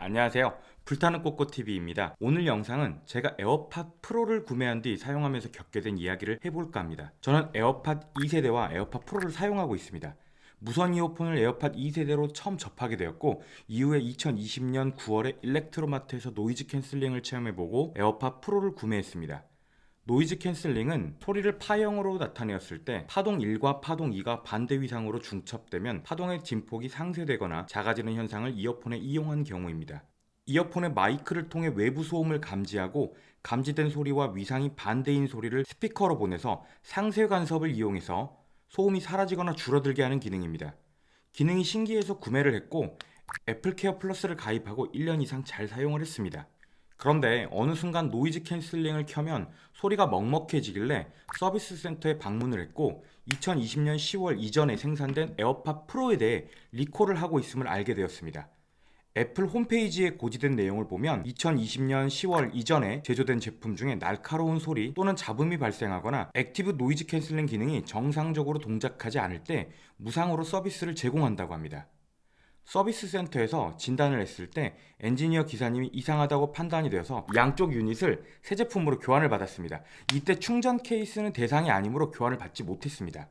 안녕하세요. 불타는 꼬꼬TV입니다. 오늘 영상은 제가 에어팟 프로를 구매한 뒤 사용하면서 겪게 된 이야기를 해볼까 합니다. 저는 에어팟 2세대와 에어팟 프로를 사용하고 있습니다. 무선 이어폰을 에어팟 2세대로 처음 접하게 되었고, 이후에 2020년 9월에 일렉트로마트에서 노이즈 캔슬링을 체험해보고 에어팟 프로를 구매했습니다. 노이즈 캔슬링은 소리를 파형으로 나타내었을 때 파동 1과 파동 2가 반대 위상으로 중첩되면 파동의 진폭이 상쇄되거나 작아지는 현상을 이어폰에 이용한 경우입니다. 이어폰의 마이크를 통해 외부 소음을 감지하고 감지된 소리와 위상이 반대인 소리를 스피커로 보내서 상쇄 간섭을 이용해서 소음이 사라지거나 줄어들게 하는 기능입니다. 기능이 신기해서 구매를 했고 애플케어 플러스를 가입하고 1년 이상 잘 사용을 했습니다. 그런데 어느 순간 노이즈 캔슬링을 켜면 소리가 먹먹해지길래 서비스 센터에 방문을 했고 2020년 10월 이전에 생산된 에어팟 프로에 대해 리콜을 하고 있음을 알게 되었습니다. 애플 홈페이지에 고지된 내용을 보면 2020년 10월 이전에 제조된 제품 중에 날카로운 소리 또는 잡음이 발생하거나 액티브 노이즈 캔슬링 기능이 정상적으로 동작하지 않을 때 무상으로 서비스를 제공한다고 합니다. 서비스 센터에서 진단을 했을 때 엔지니어 기사님이 이상하다고 판단이 되어서 양쪽 유닛을 새 제품으로 교환을 받았습니다. 이때 충전 케이스는 대상이 아니므로 교환을 받지 못했습니다.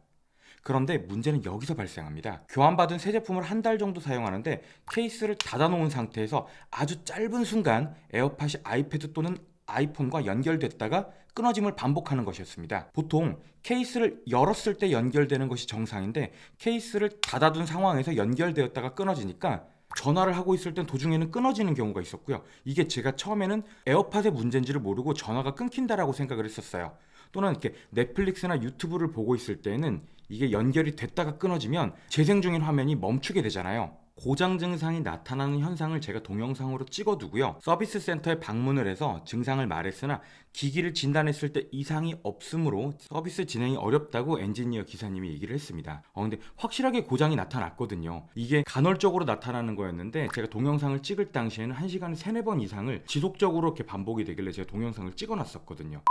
그런데 문제는 여기서 발생합니다. 교환받은 새 제품을 한 달 정도 사용하는데 케이스를 닫아놓은 상태에서 아주 짧은 순간 에어팟이 아이패드 또는 아이폰과 연결됐다가 끊어짐을 반복하는 것이었습니다. 보통 케이스를 열었을 때 연결되는 것이 정상인데 케이스를 닫아둔 상황에서 연결되었다가 끊어지니까 전화를 하고 있을 땐 도중에는 끊어지는 경우가 있었고요. 이게 제가 처음에는 에어팟의 문제인지를 모르고 전화가 끊긴다라고 생각을 했었어요. 또는 이렇게 넷플릭스나 유튜브를 보고 있을 때는 이게 연결이 됐다가 끊어지면 재생 중인 화면이 멈추게 되잖아요. 고장 증상이 나타나는 현상을 제가 동영상으로 찍어두고요. 서비스 센터에 방문을 해서 증상을 말했으나 기기를 진단했을 때 이상이 없으므로 서비스 진행이 어렵다고 엔지니어 기사님이 얘기를 했습니다. 근데 확실하게 고장이 나타났거든요. 이게 간헐적으로 나타나는 거였는데 제가 동영상을 찍을 당시에는 1시간에 3-4번 이상을 지속적으로 이렇게 반복이 되길래 제가 동영상을 찍어놨었거든요.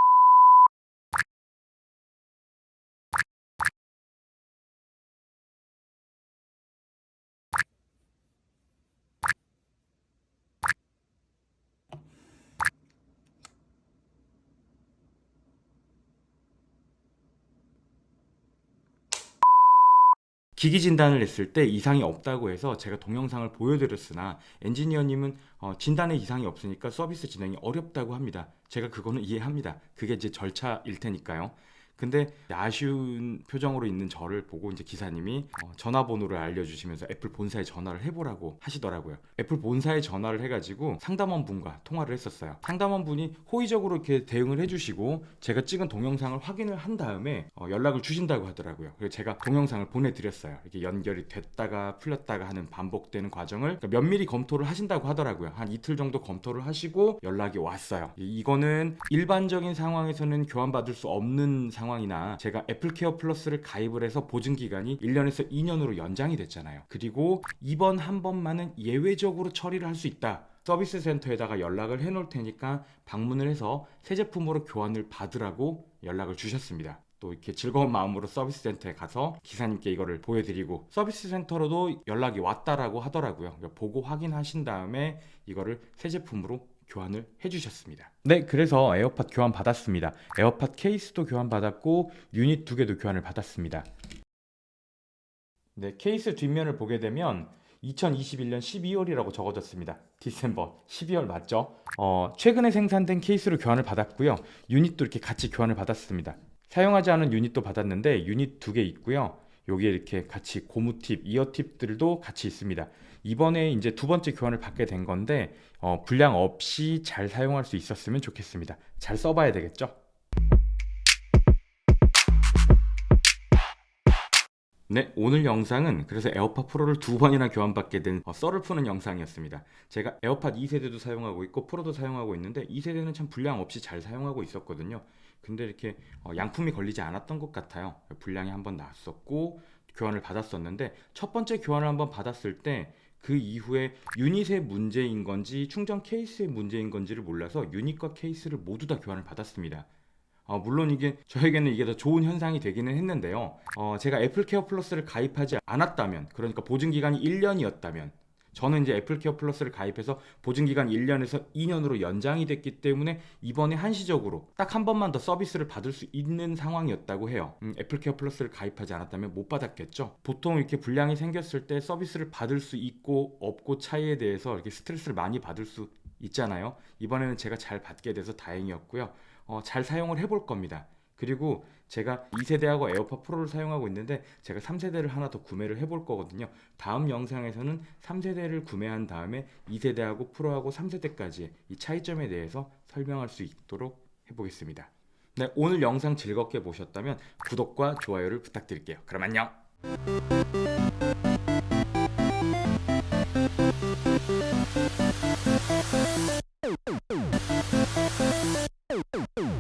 기기 진단을 했을 때 이상이 없다고 해서 제가 동영상을 보여드렸으나 엔지니어님은 진단에 이상이 없으니까 서비스 진행이 어렵다고 합니다. 제가 그거는 이해합니다. 그게 이제 절차일 테니까요. 근데 아쉬운 표정으로 있는 저를 보고 이제 기사님이 전화번호를 알려주시면서 애플 본사에 전화를 해보라고 하시더라고요. 애플 본사에 전화를 해가지고 상담원 분과 통화를 했었어요. 상담원 분이 호의적으로 이렇게 대응을 해주시고 제가 찍은 동영상을 확인을 한 다음에 연락을 주신다고 하더라고요. 그래서 제가 동영상을 보내드렸어요. 이렇게 연결이 됐다가 풀렸다가 하는 반복되는 과정을 그러니까 면밀히 검토를 하신다고 하더라고요. 한 이틀 정도 검토를 하시고 연락이 왔어요. 이거는 일반적인 상황에서는 교환받을 수 없는 상황이나 제가 애플케어 플러스를 가입을 해서 보증기간이 1년에서 2년으로 연장이 됐잖아요. 그리고 이번 한 번만은 예외적으로 처리를 할 수 있다. 서비스 센터에다가 연락을 해놓을 테니까 방문을 해서 새 제품으로 교환을 받으라고 연락을 주셨습니다. 또 이렇게 즐거운 마음으로 서비스 센터에 가서 기사님께 이거를 보여드리고 서비스 센터로도 연락이 왔다라고 하더라고요. 그러니까 보고 확인하신 다음에 이거를 새 제품으로 교환을 해주셨습니다. 네, 그래서 에어팟 교환 받았습니다. 에어팟 케이스도 교환 받았고 유닛 2개도 교환을 받았습니다. 네, 케이스 뒷면을 보게 되면 2021년 12월이라고 적어졌습니다. 디셈버 12월 맞죠? 최근에 생산된 케이스로 교환을 받았고요. 유닛도 이렇게 같이 교환을 받았습니다. 사용하지 않은 유닛도 받았는데 유닛 2개 있고요. 여기에 이렇게 같이 고무팁, 이어팁들도 같이 있습니다. 이번에 이제 두 번째 교환을 받게 된 건데 불량 없이 잘 사용할 수 있었으면 좋겠습니다. 잘 써봐야 되겠죠? 네, 오늘 영상은 그래서 에어팟 프로를 2번이나 교환받게 된 썰을 푸는 영상이었습니다. 제가 에어팟 2세대도 사용하고 있고 프로도 사용하고 있는데 2세대는 참 불량 없이 잘 사용하고 있었거든요. 근데 이렇게 양품이 걸리지 않았던 것 같아요. 불량이 한번 났었고 교환을 받았었는데 첫 번째 교환을 한번 받았을 때 그 이후에 유닛의 문제인 건지 충전 케이스의 문제인 건지를 몰라서 유닛과 케이스를 모두 다 교환을 받았습니다. 물론 이게 저에게는 이게 더 좋은 현상이 되기는 했는데요. 제가 애플케어 플러스를 가입하지 않았다면, 그러니까 보증기간이 1년이었다면 저는 이제 애플케어 플러스를 가입해서 보증기간 1년에서 2년으로 연장이 됐기 때문에 이번에 한시적으로 딱 한 번만 더 서비스를 받을 수 있는 상황이었다고 해요. 애플케어 플러스를 가입하지 않았다면 못 받았겠죠. 보통 이렇게 불량이 생겼을 때 서비스를 받을 수 있고 없고 차이에 대해서 이렇게 스트레스를 많이 받을 수 있잖아요. 이번에는 제가 잘 받게 돼서 다행이었고요. 잘 사용을 해볼 겁니다. 그리고 제가 2세대하고 에어팟 프로를 사용하고 있는데 제가 3세대를 하나 더 구매를 해볼 거거든요. 다음 영상에서는 3세대를 구매한 다음에 2세대하고 프로하고 3세대까지 이 차이점에 대해서 설명할 수 있도록 해보겠습니다. 네, 오늘 영상 즐겁게 보셨다면 구독과 좋아요를 부탁드릴게요. 그럼 안녕!